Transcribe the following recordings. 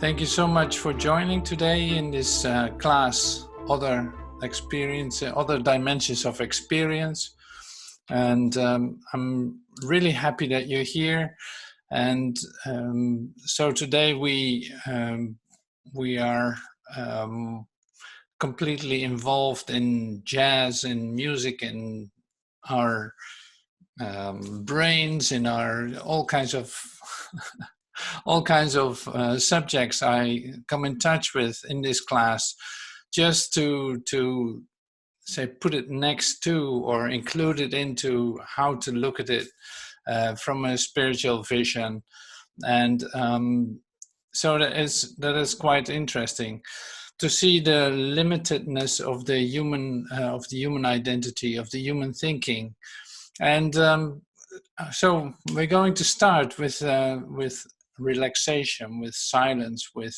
Thank you so much for joining today in this class, Other Dimensions of Experience. And I'm really happy that you're here. And so today we are completely involved in jazz and music in our brains, in our all kinds of subjects I come in touch with in this class, just to say put it next to or include it into how to look at it from a spiritual vision. And so that is quite interesting to see the limitedness of the human identity, of the human thinking. And so we're going to start with relaxation, with silence, with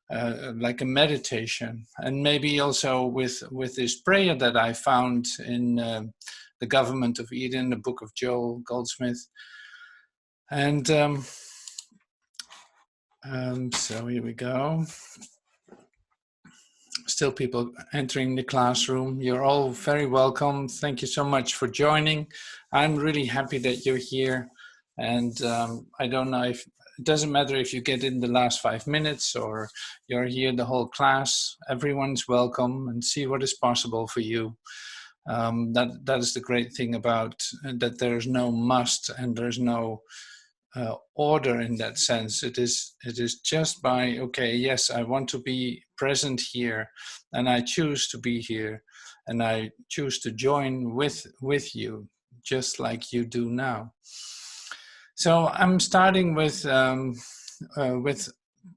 like a meditation, and maybe also with this prayer that I found in the Government of Eden, the book of Joel Goldsmith. And so here we go. Still people entering the classroom. You're all very welcome. Thank you so much for joining. I'm really happy that you're here. And I don't know if, it doesn't matter if you get in the last 5 minutes or you're here the whole class. Everyone's welcome, and see what is possible for you. That is the great thing about that there's no must and there's no order in that sense. It is just by, okay, yes, I want to be present here, and I choose to be here, and I choose to join with you, just like you do now. So I'm starting with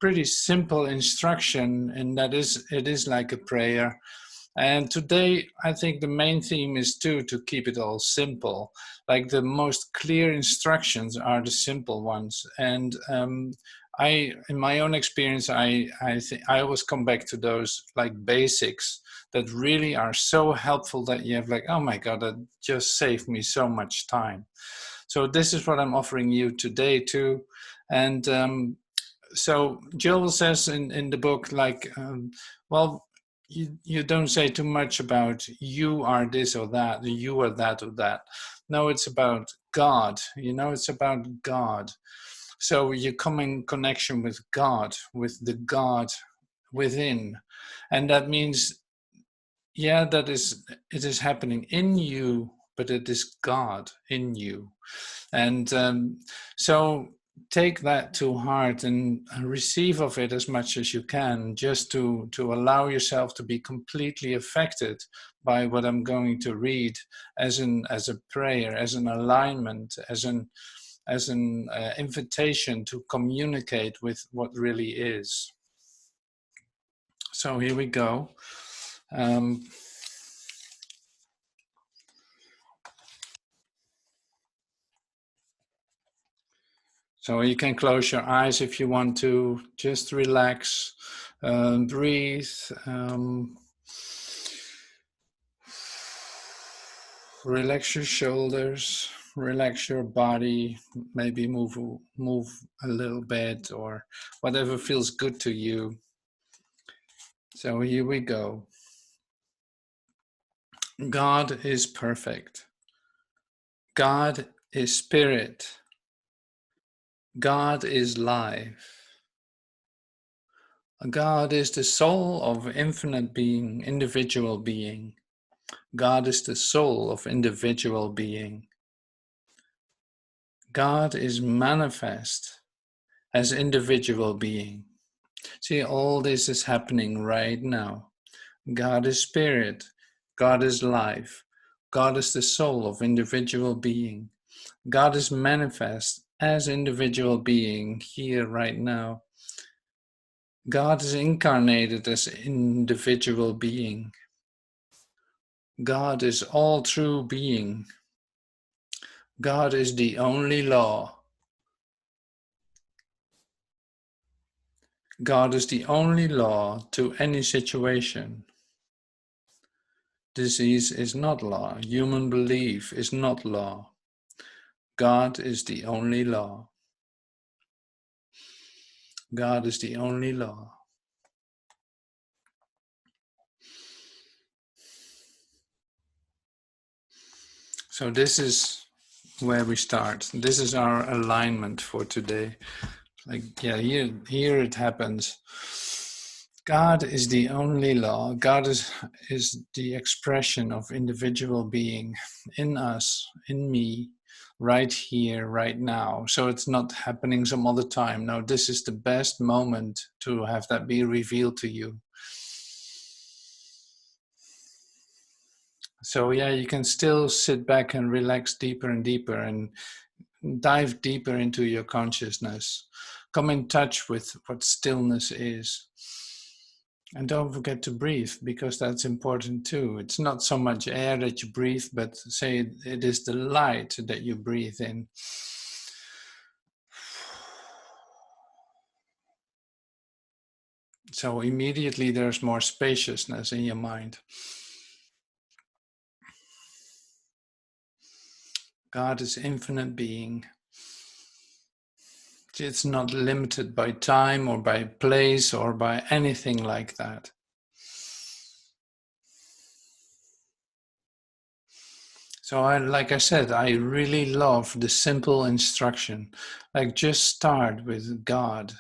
pretty simple instruction, and that is, it is like a prayer. And today, I think the main theme is to keep it all simple. Like the most clear instructions are the simple ones. And in my own experience, I always come back to those like basics that really are so helpful that you have like, oh my God, that just saved me so much time. So this is what I'm offering you today too. And so Joel says in the book, like, well, you don't say too much about you are this or that, you are that or that. No, it's about God, it's about God. So you come in connection with God, with the God within. And that means, yeah, it is happening in you, but it is God in you. And so take that to heart and receive of it as much as you can, just to allow yourself to be completely affected by what I'm going to read as a prayer, as an alignment, as an invitation to communicate with what really is. So here we go. So you can close your eyes if you want to. Just relax, breathe. Relax your shoulders, relax your body, maybe move a little bit or whatever feels good to you. So here we go. God is perfect. God is spirit. God is life. God is the soul of infinite being, individual being. God is the soul of individual being. God is manifest as individual being. See, all this is happening right now. God is spirit. God is life. God is the soul of individual being. God is manifest as individual being here right now. God is incarnated as individual being. God is all true being. God is the only law. God is the only law to any situation. Disease is not law. Human belief is not law. God is the only law. God is the only law. So this is where we start. This is our alignment for today. Like, yeah, here it happens. God is the only law. God is the expression of individual being in us, in me, right here, right now. So it's not happening some other time. No, this is the best moment to have that be revealed to you. So yeah, you can still sit back and relax deeper and deeper and dive deeper into your consciousness. Come in touch with what stillness is. And don't forget to breathe, because that's important too. It's not so much air that you breathe, but say it is the light that you breathe in. So immediately there's more spaciousness in your mind. God is infinite being. It's not limited by time or by place or by anything like that. So like I said, I really love the simple instruction. Like, just start with God.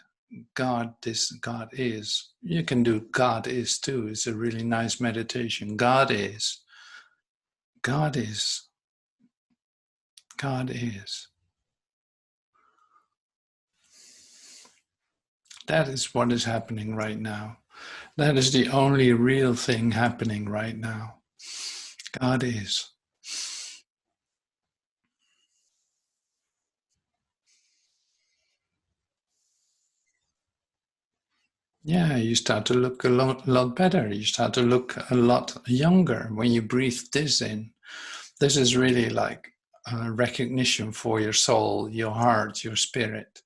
God this, God is. You can do God is too. It's a really nice meditation. God is. God is. God is. That is what is happening right now. That is the only real thing happening right now. God is. Yeah, you start to look a lot better. You start to look a lot younger when you breathe this in. This is really like a recognition for your soul, your heart, your spirit.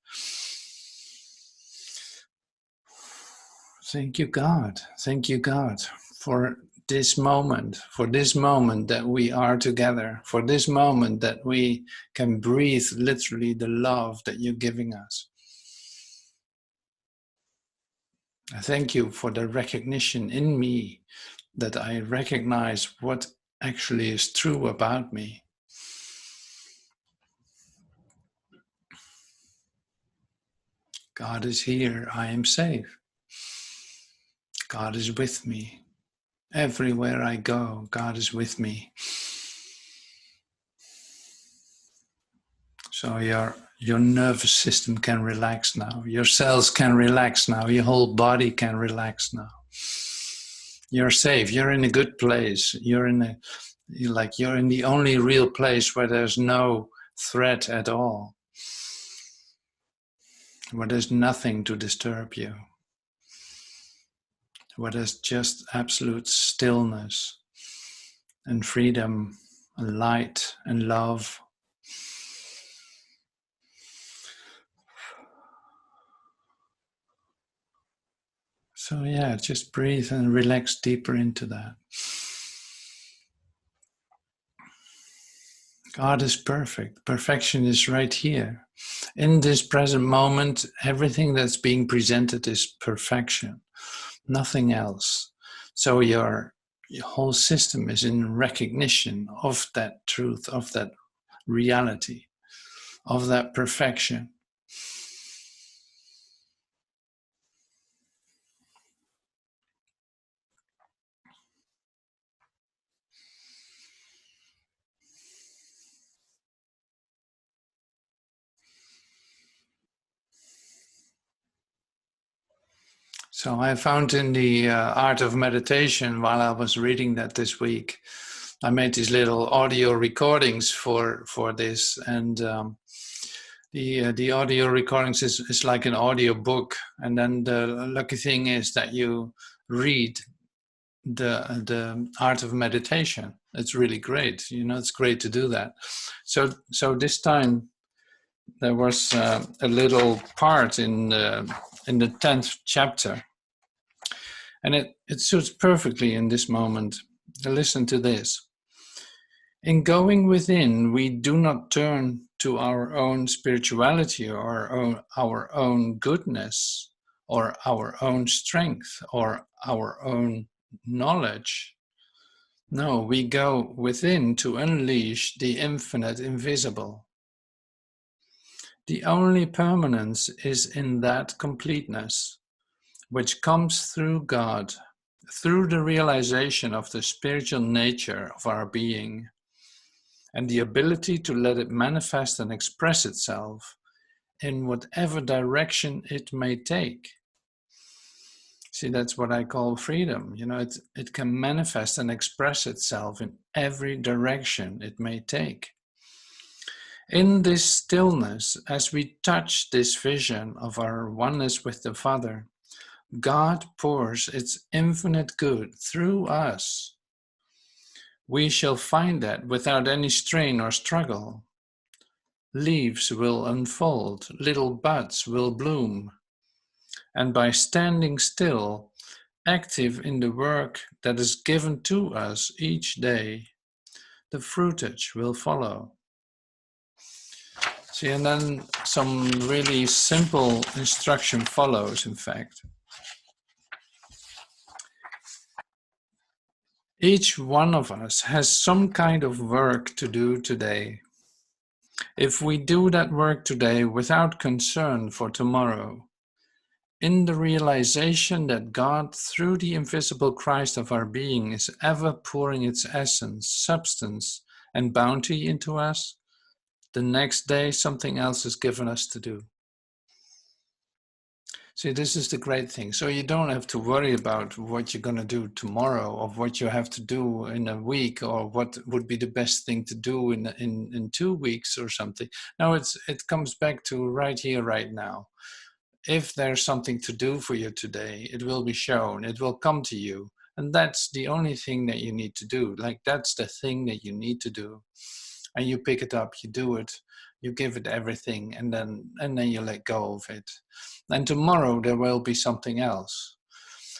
Thank you, God. Thank you, God, for this moment that we are together, for this moment that we can breathe literally the love that you're giving us. I thank you for the recognition in me that I recognize what actually is true about me. God is here. I am safe. God is with me. Everywhere I go, God is with me. So your nervous system can relax now. Your cells can relax now. Your whole body can relax now. You're safe. You're in a good place. You're in the only real place where there's no threat at all, where there's nothing to disturb you, where there's just absolute stillness and freedom and light and love. So yeah, just breathe and relax deeper into that. God is perfect. Perfection is right here. In this present moment, everything that's being presented is perfection, nothing else. So your whole system is in recognition of that truth, of that reality, of that perfection. So I found in the Art of Meditation, while I was reading that this week, I made these little audio recordings for this, and the audio recordings is like an audio book. And then the lucky thing is that you read the Art of Meditation. It's really great. It's great to do that. So this time there was a little part in the 10th chapter. And it suits perfectly in this moment. Listen to this. In going within, we do not turn to our own spirituality or our own goodness, or our own strength or our own knowledge. No, we go within to unleash the infinite invisible. The only permanence is in that completeness, which comes through God, through the realization of the spiritual nature of our being, and the ability to let it manifest and express itself in whatever direction it may take. See, that's what I call freedom. You know, it can manifest and express itself in every direction it may take. In this stillness, as we touch this vision of our oneness with the Father, God pours its infinite good through us. We shall find that without any strain or struggle. Leaves will unfold, little buds will bloom, and by standing still, active in the work that is given to us each day, the fruitage will follow. See, and then some really simple instruction follows, in fact. Each one of us has some kind of work to do today. If we do that work today without concern for tomorrow, in the realization that God, through the invisible Christ of our being, is ever pouring its essence, substance, and bounty into us, the next day something else is given us to do. See, this is the great thing. So you don't have to worry about what you're going to do tomorrow, or what you have to do in a week, or what would be the best thing to do in 2 weeks or something. No, it comes back to right here, right now. If there's something to do for you today, it will be shown, it will come to you. And that's the only thing that you need to do. Like, that's the thing that you need to do. And you pick it up, you do it, you give it everything, and then you let go of it. And tomorrow there will be something else.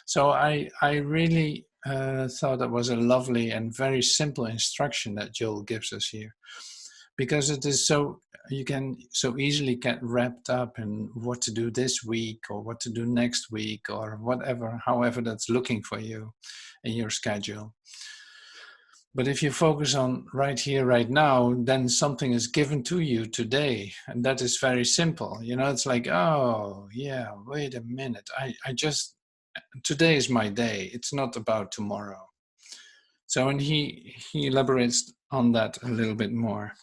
So I really thought that was a lovely and very simple instruction that Joel gives us here, because it is so, you can so easily get wrapped up in what to do this week or what to do next week or whatever, however that's looking for you in your schedule. But if you focus on right here, right now, then something is given to you today. And that is very simple. You know, it's like, oh, yeah, wait a minute. Today is my day. It's not about tomorrow. So, and he elaborates on that a little bit more.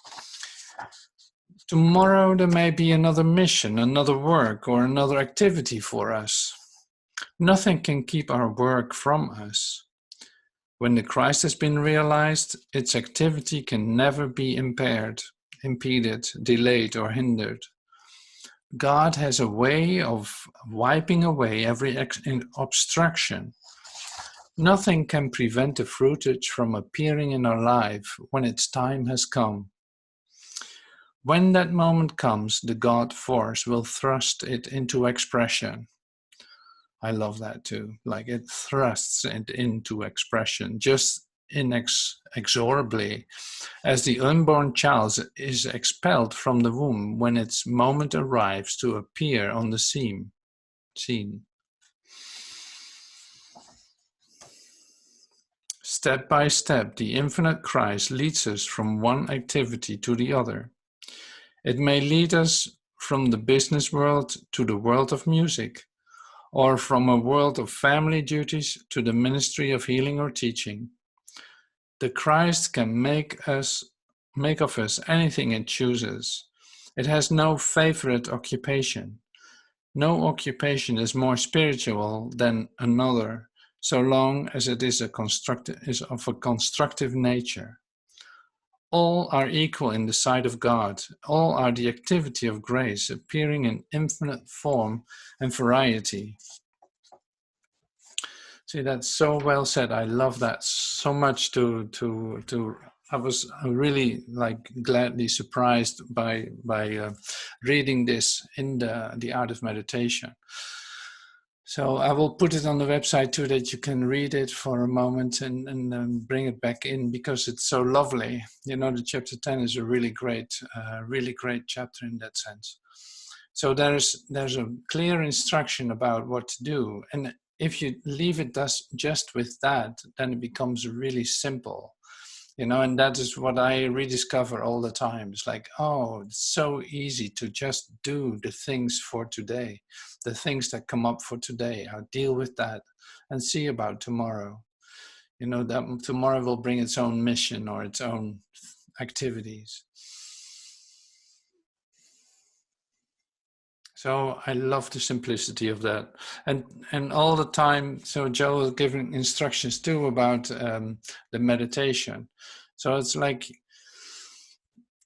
Tomorrow there may be another mission, another work, or another activity for us. Nothing can keep our work from us. When the Christ has been realized, its activity can never be impaired, impeded, delayed, or hindered. God has a way of wiping away every obstruction. Nothing can prevent the fruitage from appearing in our life when its time has come. When that moment comes, the God force will thrust it into expression. I love that too. Like, it thrusts it into expression, just inexorably, as the unborn child is expelled from the womb when its moment arrives to appear on the scene. Step by step, the infinite Christ leads us from one activity to the other. It may lead us from the business world to the world of music, or from a world of family duties to the ministry of healing or teaching. The Christ can make of us anything it chooses. It has no favorite occupation. No occupation is more spiritual than another, so long as it is of a constructive nature. All are equal in the sight of God. All are the activity of grace, appearing in infinite form and variety. See, that's so well said. I love that so much. I was really gladly surprised by reading this in the Art of Meditation. So I will put it on the website too, that you can read it for a moment and bring it back in, because it's so lovely. You know, the chapter 10 is a really great chapter in that sense. So there's a clear instruction about what to do, and if you leave it just with that, then it becomes really simple, you know. And that is what I rediscover all the time. It's like, oh, it's so easy to just do the things for today, the things that come up for today. I'll deal with that and see about tomorrow. You know, that tomorrow will bring its own mission or its own activities. So I love the simplicity of that, and all the time. So Joe was giving instructions too about the meditation. So it's like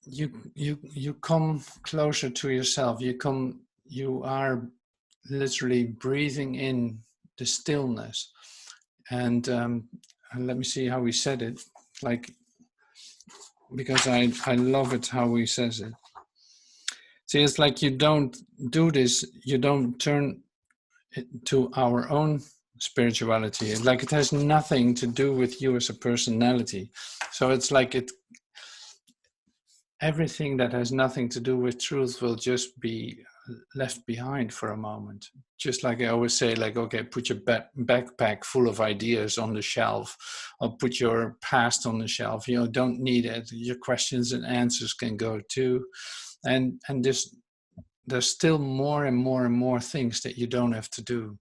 you come closer to yourself. You are literally breathing in the stillness, and let me see how he said it. Like, because I love it how he says it. See, it's like you don't do this. You don't turn to our own spirituality. It's like it has nothing to do with you as a personality. So it's like everything that has nothing to do with truth will just be left behind for a moment. Just like I always say, like, okay, put your backpack full of ideas on the shelf, or put your past on the shelf. You know, don't need it. Your questions and answers can go too. And there's still more and more and more things that you don't have to do.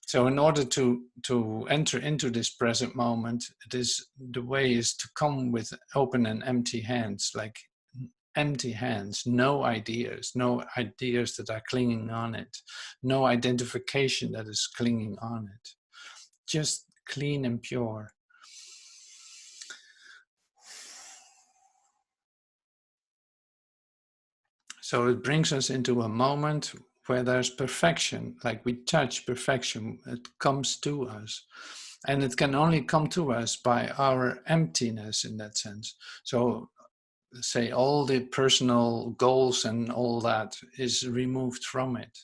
So in order to enter into this present moment, the way is to come with open and empty hands, like empty hands, no ideas that are clinging on it, no identification that is clinging on it, just clean and pure. So it brings us into a moment where there's perfection, like we touch perfection, it comes to us. And it can only come to us by our emptiness in that sense. So, say all the personal goals and all that is removed from it.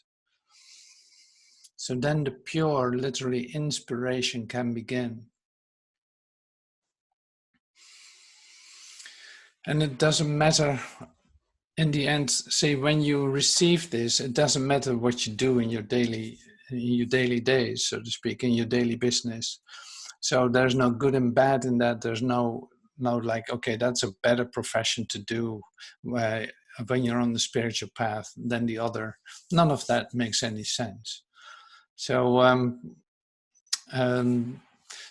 So then the pure, literally, inspiration can begin. And it doesn't matter in the end, say when you receive this, it doesn't matter what you do in your daily days, so to speak, in your daily business. So there's no good and bad in that. There's no like, okay, that's a better profession to do when you're on the spiritual path than the other. None of that makes any sense. So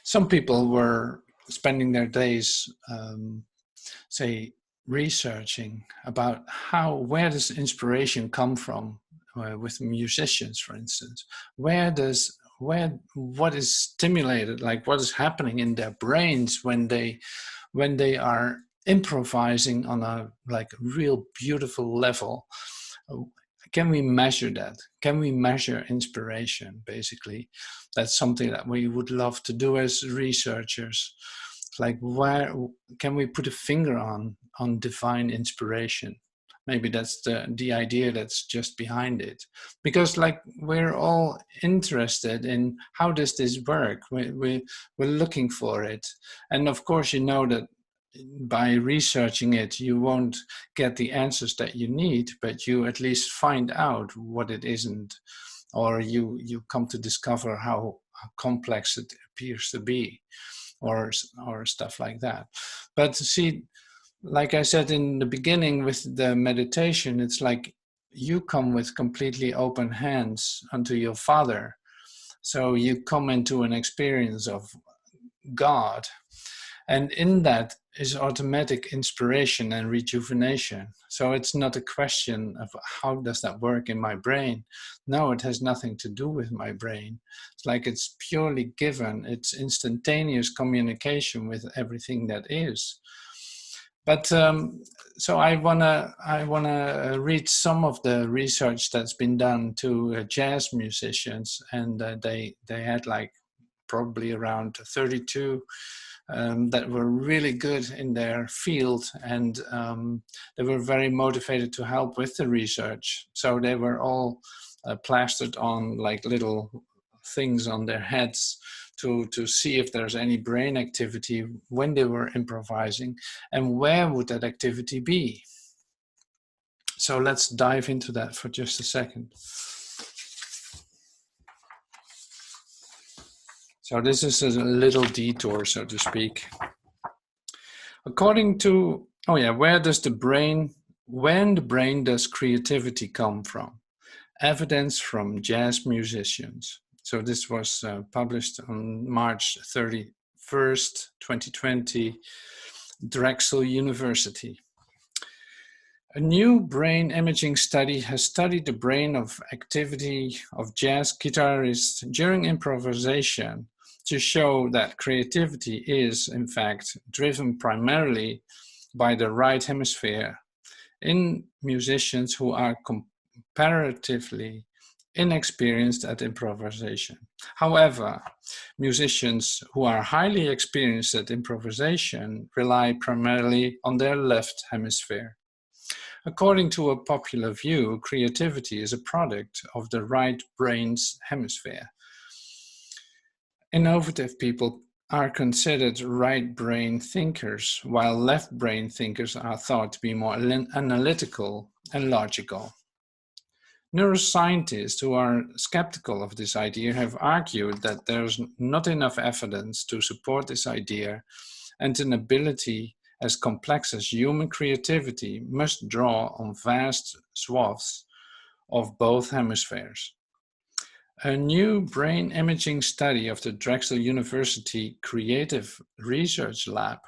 some people were spending their days, say, researching about where does inspiration come from, with musicians, for instance. What is stimulated, like what is happening in their brains when they are improvising on a like real beautiful level. Can we measure that? Can we measure inspiration? Basically, that's something that we would love to do as researchers. Like, where can we put a finger on divine inspiration? Maybe that's the idea that's just behind it. Because like we're all interested in how does this work? We're looking for it. And of course, you know that by researching it, you won't get the answers that you need, but you at least find out what it isn't, or you come to discover how complex it appears to be, or stuff like that. But see, like I said in the beginning with the meditation, it's like you come with completely open hands unto your Father. So you come into an experience of God. And in that is automatic inspiration and rejuvenation. So it's not a question of how does that work in my brain. No, it has nothing to do with my brain. It's like it's purely given. It's instantaneous communication with everything that is. But so I wanna read some of the research that's been done to jazz musicians, and they had like probably around 32 that were really good in their field, and they were very motivated to help with the research. So they were all plastered on like little things on their heads to see if there's any brain activity when they were improvising, and where would that activity be. So let's dive into that for just a second. So this is a little detour, so to speak. According to, when the brain does creativity come from? Evidence from jazz musicians. So this was published on March 31st, 2020, Drexel University. A new brain imaging study has studied the brain of activity of jazz guitarists during improvisation to show that creativity is, in fact, driven primarily by the right hemisphere in musicians who are comparatively inexperienced at improvisation. However, musicians who are highly experienced at improvisation rely primarily on their left hemisphere. According to a popular view, creativity is a product of the right brain's hemisphere. Innovative people are considered right brain thinkers, while left brain thinkers are thought to be more analytical and logical. Neuroscientists who are skeptical of this idea have argued that there's not enough evidence to support this idea, and an ability as complex as human creativity must draw on vast swaths of both hemispheres. A new brain imaging study of the Drexel University Creative Research Lab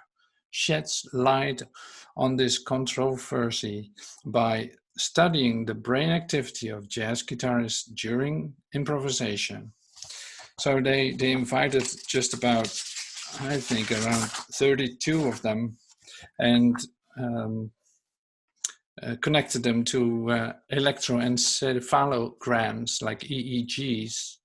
sheds light on this controversy by studying the brain activity of jazz guitarists during improvisation. So they invited just about, I think, around 32 of them, and connected them to electroencephalograms like EEGs.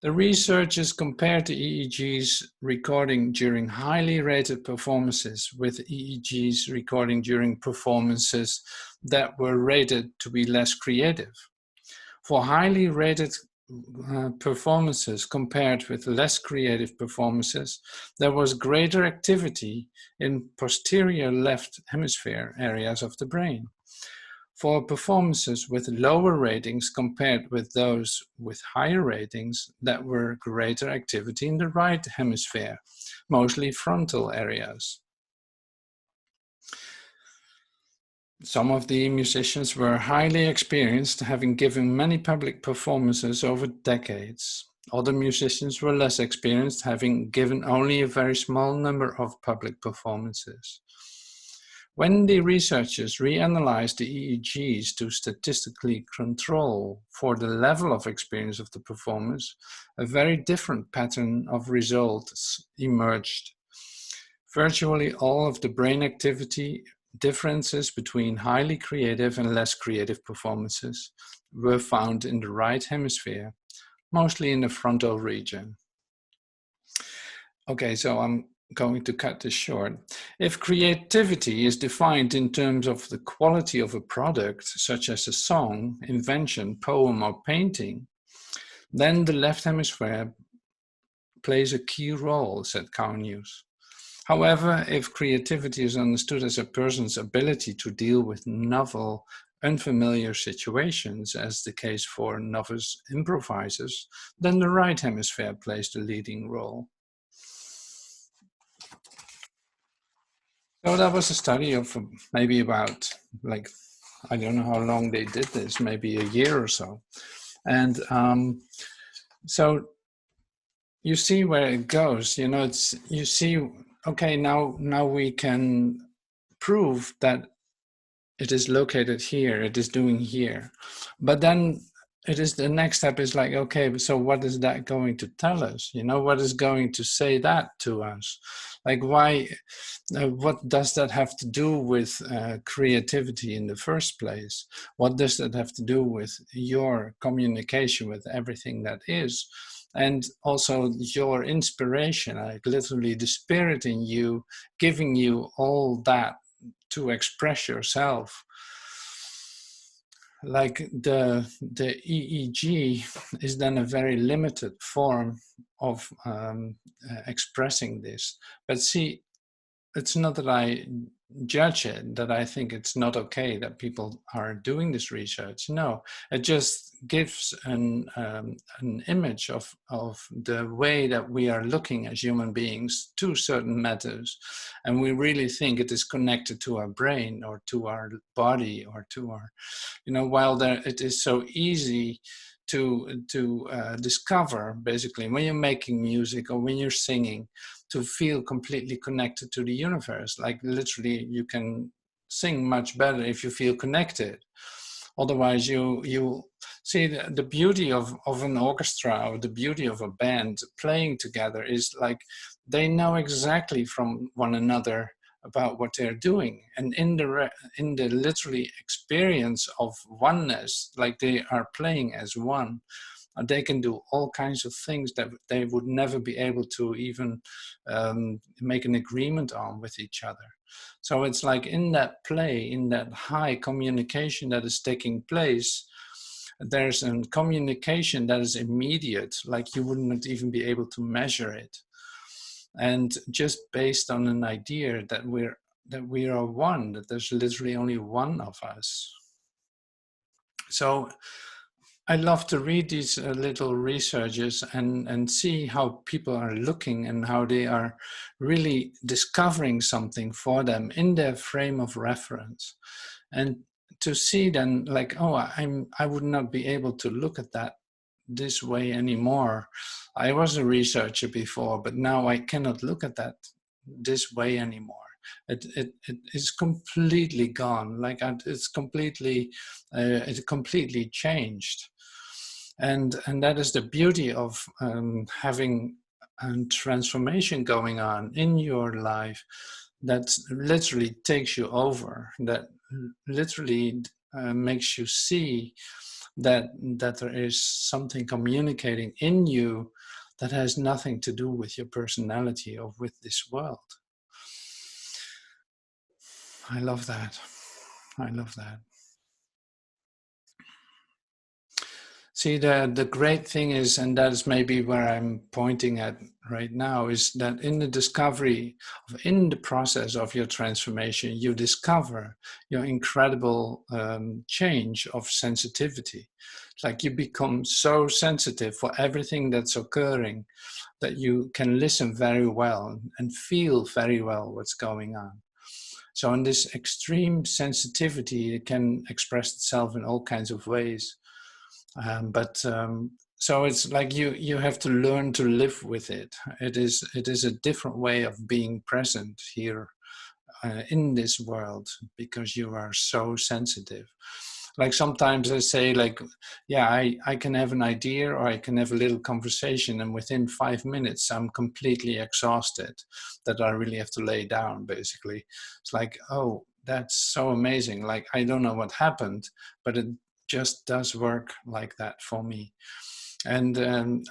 The researchers compared the EEGs recording during highly rated performances with EEGs recording during performances that were rated to be less creative. For highly rated performances compared with less creative performances, there was greater activity in posterior left hemisphere areas of the brain. For performances with lower ratings compared with those with higher ratings, that were greater activity in the right hemisphere, mostly frontal areas. Some of the musicians were highly experienced, having given many public performances over decades. Other musicians were less experienced, having given only a very small number of public performances. When the researchers reanalyzed the EEGs to statistically control for the level of experience of the performers, a very different pattern of results emerged. Virtually all of the brain activity differences between highly creative and less creative performances were found in the right hemisphere, mostly in the frontal region. Okay, so I'm going to cut this short. If creativity is defined in terms of the quality of a product, such as a song, invention, poem, or painting, then the left hemisphere plays a key role, said News. However, if creativity is understood as a person's ability to deal with novel, unfamiliar situations, as the case for novice improvisers, then the right hemisphere plays the leading role. So that was a study of maybe about, like, I don't know how long they did this, maybe a year or so. And so you see where it goes, you know, you see, okay, now we can prove that it is located here, it is doing here. But then it is the next step is like, okay, so what is that going to tell us? You know, what is going to say that to us? Like, why, what does that have to do with creativity in the first place? What does that have to do with your communication with everything that is? And also your inspiration, like literally the spirit in you, giving you all that to express yourself. Like the EEG is then a very limited form of expressing this. But see, it's not that I judge it, that I think it's not okay that people are doing this research. No, it just gives an image of the way that we are looking as human beings to certain matters. And we really think it is connected to our brain or to our body or to our, while it is so easy to discover, basically, when you're making music or when you're singing, to feel completely connected to the universe. Like literally, you can sing much better if you feel connected. Otherwise, you see the beauty of an orchestra or the beauty of a band playing together is like they know exactly from one another about what they're doing, and in the literally experience of oneness, like they are playing as one, they can do all kinds of things that they would never be able to even make an agreement on with each other. So it's like in that play, in that high communication that is taking place, there's a communication that is immediate, like you wouldn't even be able to measure it. And just based on an idea that we are one, that there's literally only one of us. So I love to read these little researches and see how people are looking and how they are really discovering something for them in their frame of reference. And to see then like, oh, I would not be able to look at that this way anymore. I was a researcher before, but now I cannot look at that this way anymore. It is completely gone. Like it's completely changed. And that is the beauty of having a transformation going on in your life that literally takes you over, that literally makes you see that there is something communicating in you that has nothing to do with your personality or with this world. I love that. I love that. See, the great thing is, and that is maybe where I'm pointing at right now, is that in the discovery, in the process of your transformation, you discover your incredible change of sensitivity. It's like you become so sensitive for everything that's occurring that you can listen very well and feel very well what's going on. So in this extreme sensitivity, it can express itself in all kinds of ways. So it's like you have to learn to live with it. It is a different way of being present here in this world because you are so sensitive. Like sometimes I say like, yeah, I can have an idea or I can have a little conversation and within 5 minutes I'm completely exhausted that I really have to lay down basically. It's like, oh, that's so amazing. Like, I don't know what happened, but it just does work like that for me. And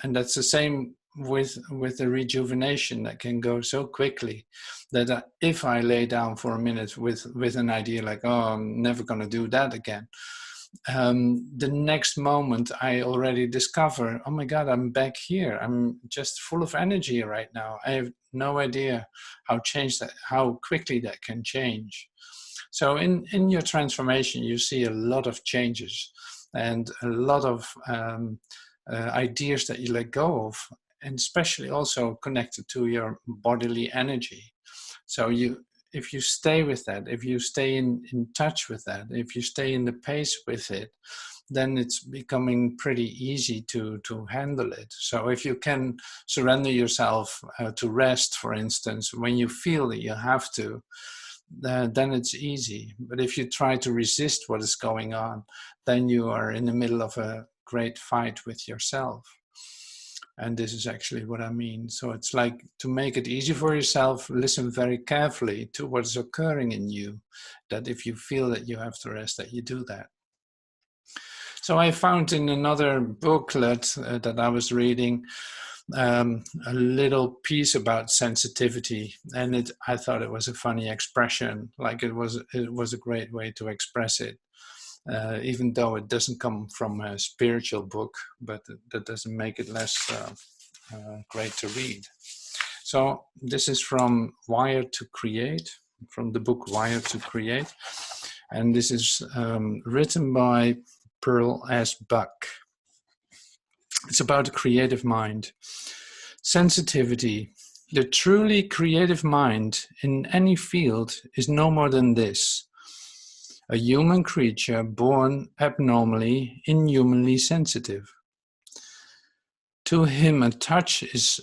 that's the same with the rejuvenation that can go so quickly that if I lay down for a minute with an idea like, oh, I'm never going to do that again, the next moment I already discover, oh my God, I'm back here. I'm just full of energy right now. I have no idea how quickly that can change. So in your transformation, you see a lot of changes and a lot of ideas that you let go of, and especially also connected to your bodily energy. So if you stay with that, if you stay in touch with that, if you stay in the pace with it, then it's becoming pretty easy to handle it. So if you can surrender yourself to rest, for instance, when you feel that you have to, then it's easy. But if you try to resist what is going on, then you are in the middle of a great fight with yourself. And this is actually what I mean. So it's like, to make it easy for yourself, listen very carefully to what is occurring in you, that if you feel that you have to rest, that you do that. So I found in another booklet that I was reading a little piece about sensitivity, and I thought it was a funny expression. Like it was a great way to express it, even though it doesn't come from a spiritual book, but that doesn't make it less great to read. So this is from Wired to Create. from the book Wired to Create. And this is written by Pearl S. Buck. It's about the creative mind. Sensitivity. The truly creative mind in any field is no more than this: a human creature born abnormally, inhumanly sensitive. To him, a touch is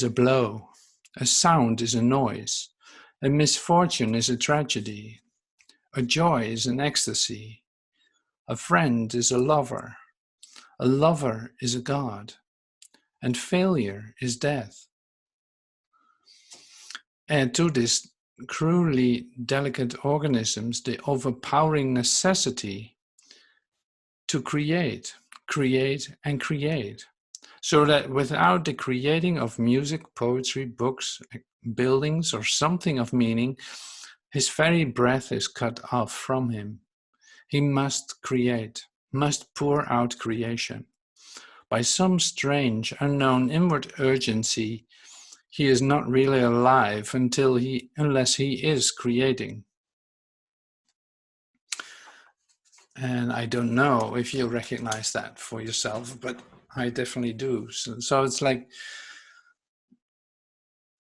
a blow, a sound is a noise, a misfortune is a tragedy, a joy is an ecstasy, a friend is a lover is a god, and failure is death. Add to this cruelly delicate organisms the overpowering necessity to create, and create, so that without the creating of music, poetry, books, buildings, or something of meaning, his very breath is cut off from him. He must create, must pour out creation. By some strange, unknown inward urgency, he is not really alive unless he is creating. And I don't know if you recognize that for yourself, but I definitely do. So it's like,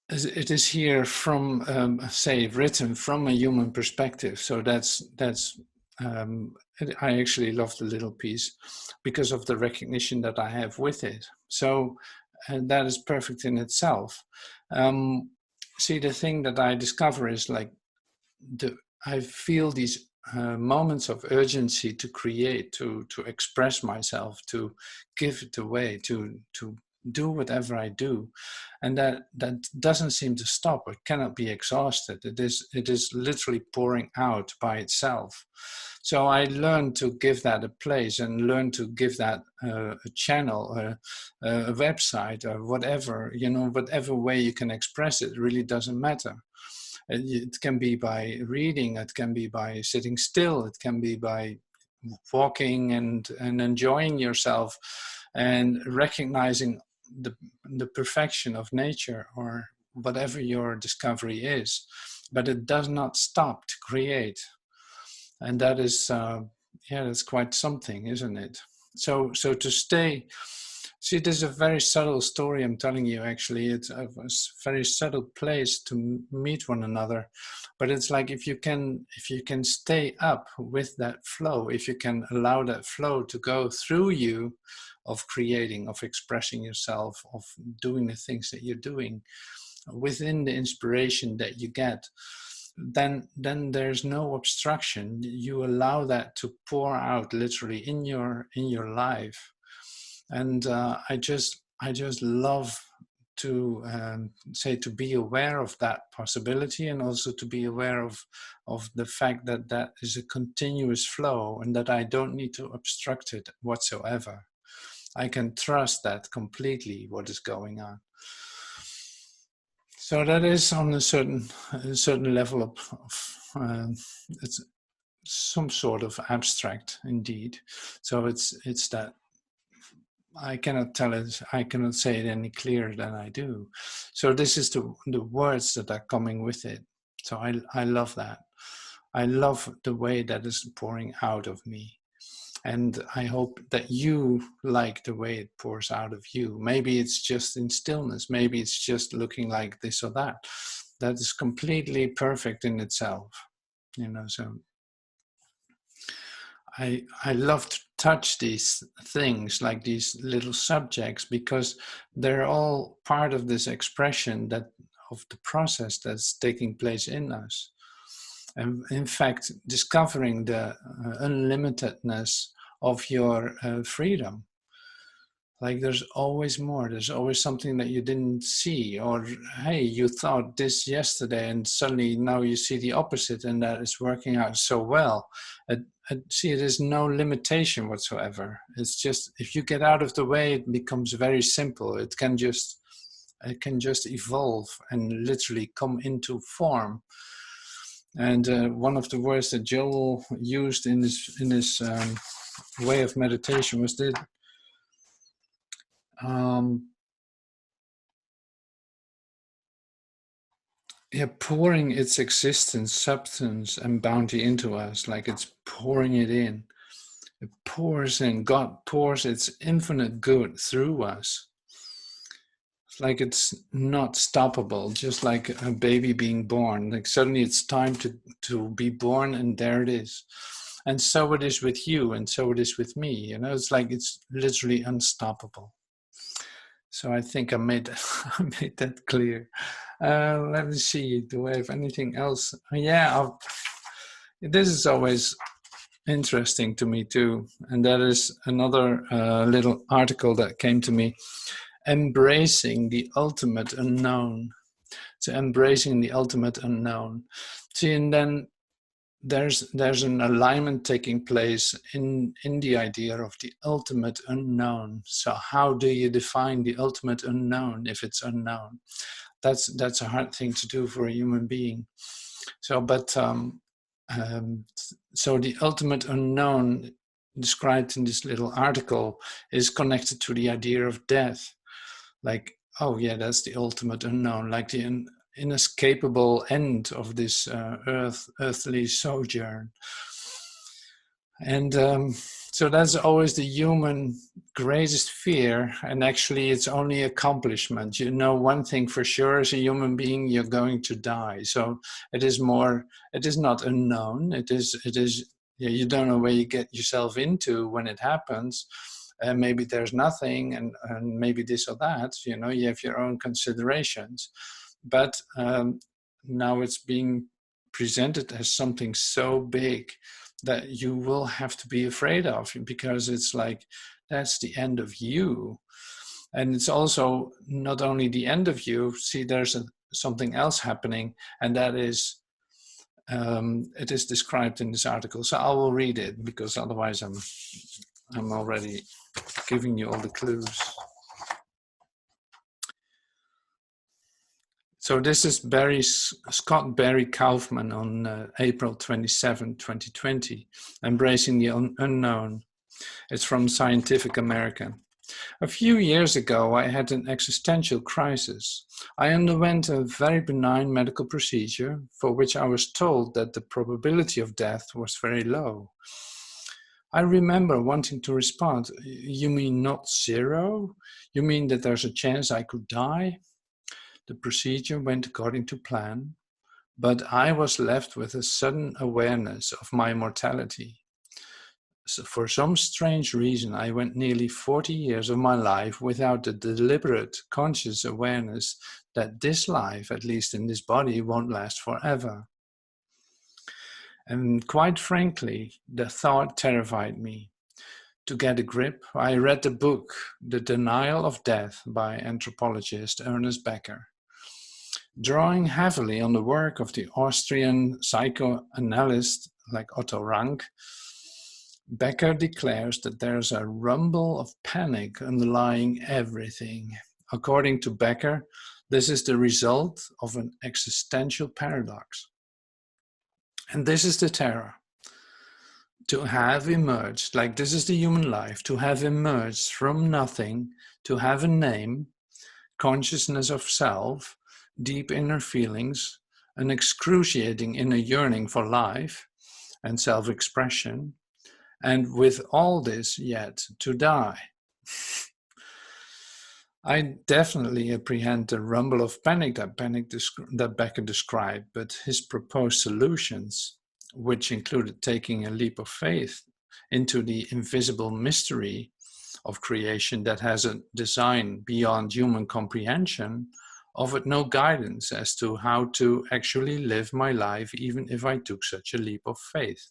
it is here from, say, written from a human perspective. So that's I actually love the little piece because of the recognition that I have with it. So that is perfect in itself. See, the thing that I discover is like, I feel these moments of urgency to create, to express myself, to give it away, to do whatever I do, and that doesn't seem to stop. It cannot be exhausted. It is literally pouring out by itself. So I learned to give that a place and learn to give that a channel, a website, or whatever, whatever way you can express it. It really doesn't matter. It can be by reading, it can be by sitting still, it can be by walking and enjoying yourself and recognizing the perfection of nature, or whatever your discovery is. But it does not stop to create. And that is, that's quite something, isn't it? So to stay, see, this is a very subtle story I'm telling you, actually. It's a very subtle place to meet one another. But it's like, if you can stay up with that flow, if you can allow that flow to go through you, of creating, of expressing yourself, of doing the things that you're doing, within the inspiration that you get, then there's no obstruction. You allow that to pour out literally in your life. And I just love to say, to be aware of that possibility, and also to be aware of the fact that that is a continuous flow, and that I don't need to obstruct it whatsoever. I can trust that completely, what is going on. So that is on a certain level of it's some sort of abstract, indeed. So it's that I cannot tell it. I cannot say it any clearer than I do. So this is the words that are coming with it. So I love that. I love the way that is pouring out of me. And I hope that you like the way it pours out of you. Maybe it's just in stillness. Maybe it's just looking like this or that. That is completely perfect in itself. So I love to touch these things, like these little subjects, because they're all part of this expression of the process that's taking place in us. And in fact, discovering the unlimitedness of your freedom. Like, there's always more. There's always something that you didn't see, or hey, you thought this yesterday and suddenly now you see the opposite, and that is working out so well. See, there's no limitation whatsoever. It's just, if you get out of the way, it becomes very simple. It can just evolve and literally come into form. And one of the words that Joel used in his way of meditation was that yeah, pouring its existence, substance, and bounty into us, like it's pouring it in. It pours in. God pours its infinite good through us. It's like it's not stoppable, just like a baby being born. Like suddenly it's time to be born, and there it is. And so it is with you, and so it is with me. You know, it's like it's literally unstoppable. So I think I made I made that clear. Let me see. Do I have anything else? Yeah, this is always interesting to me too, and that is another little article that came to me. Embracing the ultimate unknown. So embracing the ultimate unknown. See, and then there's an alignment taking place in the idea of the ultimate unknown. So how do you define the ultimate unknown if it's unknown? That's a hard thing to do for a human being. So, but um, so the ultimate unknown described in this little article is connected to the idea of death. Like, oh yeah, that's the ultimate unknown, like the inescapable end of this earthly sojourn. And so that's always the human greatest fear. And actually, it's only accomplishment. You know, one thing for sure, as a human being, you're going to die. So it is more, it is not unknown. It is, yeah, you don't know where you get yourself into when it happens. And maybe there's nothing, and maybe this or that, you know, you have your own considerations. But now it's being presented as something so big that you will have to be afraid of, because it's like, that's the end of you. And it's also not only the end of you. See, there's something else happening, and that is, it is described in this article. So I will read it, because otherwise I'm already giving you all the clues. So this is Scott Barry Kaufman on April 27, 2020, Embracing the Unknown. It's from Scientific American. A few years ago, I had an existential crisis. I underwent a very benign medical procedure for which I was told that the probability of death was very low. I remember wanting to respond, "You mean not zero? You mean that there's a chance I could die?" The procedure went according to plan, but I was left with a sudden awareness of my mortality. So for some strange reason, I went nearly 40 years of my life without the deliberate, conscious awareness that this life, at least in this body, won't last forever. And quite frankly, the thought terrified me. To get a grip, I read the book, The Denial of Death by anthropologist Ernest Becker. Drawing heavily on the work of the Austrian psychoanalyst like Otto Rank, Becker declares that there's a rumble of panic underlying everything. According to Becker, this is the result of an existential paradox. And this is the terror. To have emerged, like this is the human life, to have emerged from nothing, to have a name, consciousness of self, deep inner feelings, an excruciating inner yearning for life and self-expression, and with all this yet to die. I definitely apprehend the rumble of panic that Becker described, but his proposed solutions, which included taking a leap of faith into the invisible mystery of creation that has a design beyond human comprehension, offered no guidance as to how to actually live my life, even if I took such a leap of faith.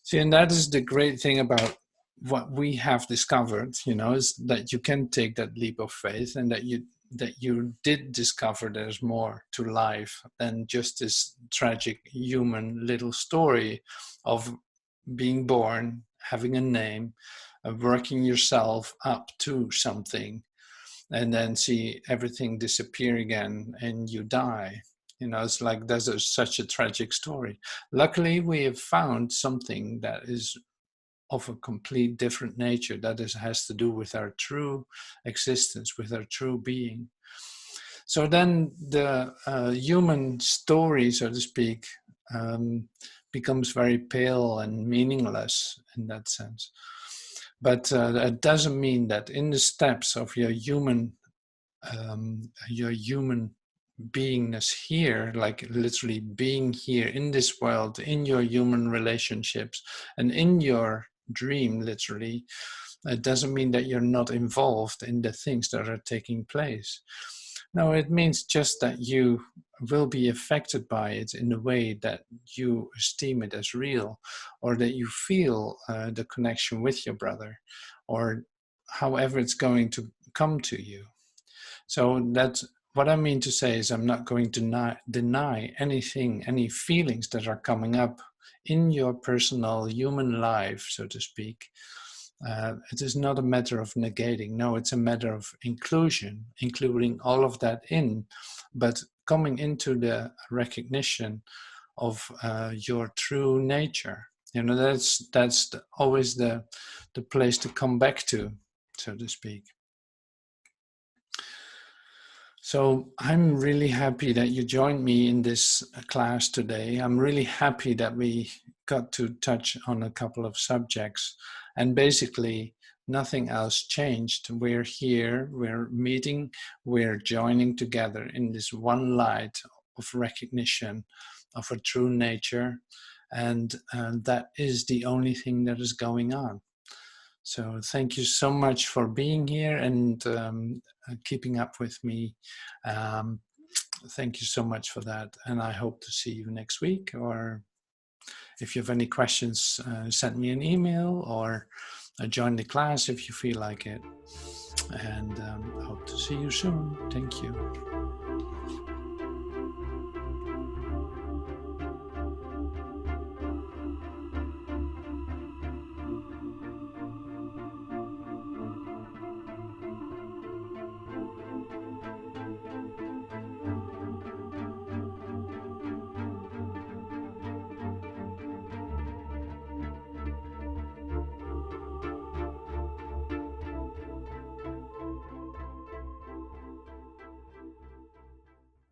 See, and that is the great thing about what we have discovered, you know, is that you can take that leap of faith, and that you did discover there's more to life than just this tragic human little story of being born, having a name, working yourself up to something, and then see everything disappear again and you die. You know, it's like such a tragic story. Luckily, we have found something that is of a complete different nature, that has to do with our true existence, with our true being. So then the human story, so to speak, becomes very pale and meaningless in that sense. But that doesn't mean that in the steps of your human beingness here, like literally being here in this world, in your human relationships, and in your dream, literally, it doesn't mean that you're not involved in the things that are taking place. No, it means just that you will be affected by it in a way that you esteem it as real, or that you feel the connection with your brother, or however it's going to come to you. So that's what I mean to say is I'm not going to deny anything, any feelings that are coming up in your personal human life, so to speak. It is not a matter of negating. No, it's a matter of inclusion, including all of that in, but coming into the recognition of your true nature. You know, that's always the place to come back to, so to speak. So I'm really happy that you joined me in this class today. I'm really happy that we got to touch on a couple of subjects, and basically nothing else changed. We're here, we're meeting, we're joining together in this one light of recognition of a true nature, and that is the only thing that is going on. So thank you so much for being here and keeping up with me. Um, Thank you so much for that. And I hope to see you next week. Or if you have any questions, send me an email or join the class if you feel like it. And I hope to see you soon. Thank you.